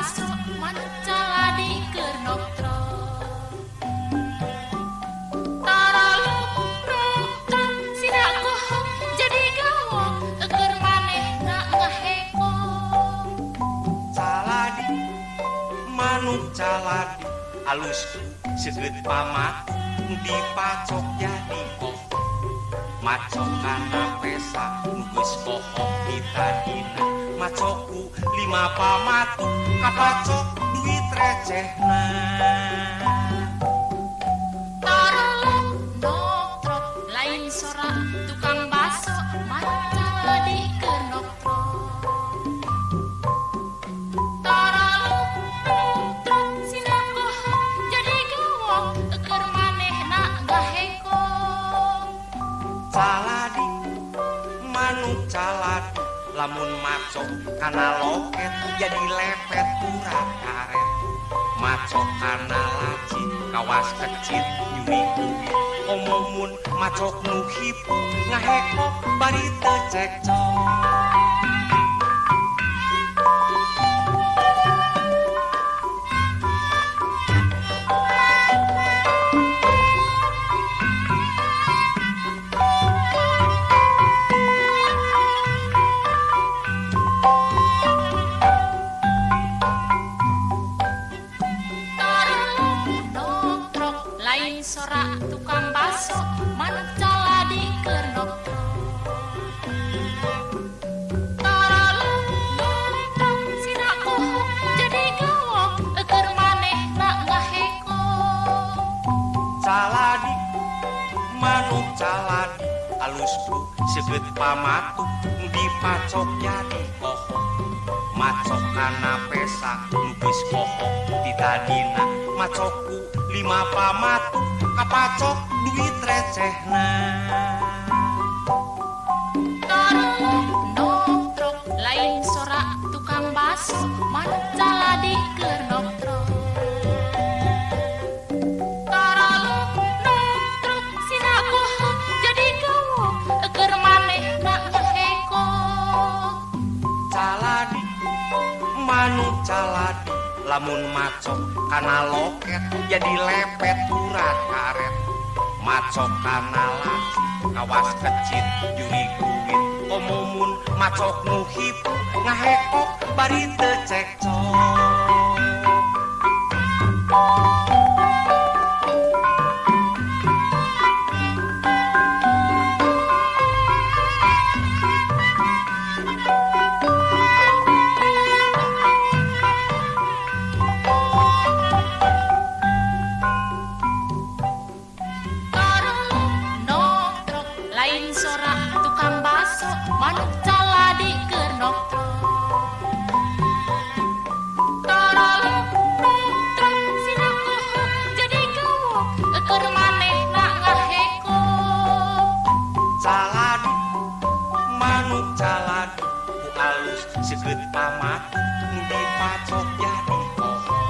baso manuk caladi keur noktro taraluk sina kohong jadi gawok keur manehna ngaheko caladi manuk caladi alusku seget pamat dipacok jadi kok macok kana pesa geus pohok ditadina macokku 5 pamatu kapacok duit recehna taraluk noktrok lain sora tukang baso manuk caladi keur noktro taraluk noktrok sina kohong jadi gawok keur manehna ngaheko caladi manuk caladi lamun macok kana loket jadi lepet kurang karet macok kana laci kawas kecil nyuri duit omomun macok nu hipu ngaheko bari teu cekcok lain sora tukang baso manuk caladi keur noktro taraluk noktrok sina kohong jadi gawok keur manehna ngaheko caladi manuk caladi alusku seget pamatu dipacok jadi kohong macok kana pesa geus pohok ditadina macokku 5 pamatu kapacok duit recehna taraluk noktrok lain sora tukang baso manuk caladi keur noktro taraluk noktrok sina kohong jadi gawok keur manehna ngaheko caladi manuk caladi lamun macok kana loket jadi lepet urat karet macok kana laci kawas kecil juri duit omomun macok nu hipu ngahekok bari teu cekcok lain sora tukang baso manuk caladi keur noktro taraluk noktrok sina kohong jadi gawok keur manehna ngaheko caladi manuk caladi ku alus seget pamatu dipacok jadi kohong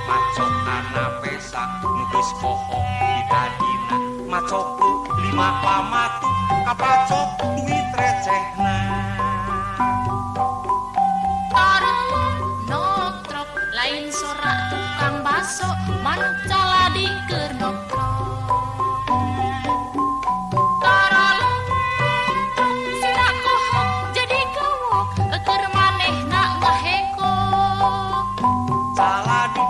macok kana pesa geus pohok ditadina macokku 5 pamatu kapacok duit recehna taraluk noktrok lain sora tukang baso manuk caladi keur noktro taraluk noktrok sina kohong jadi gawok keur manehna ngaheko caladi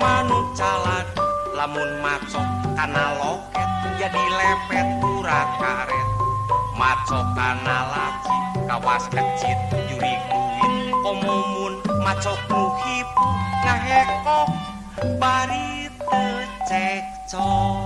manuk caladi lamun macok kana loket jadi lepet urat karet macok kana laci kawas kecil juri duit omomun macok nu hipu ngahekok bari teu cekcok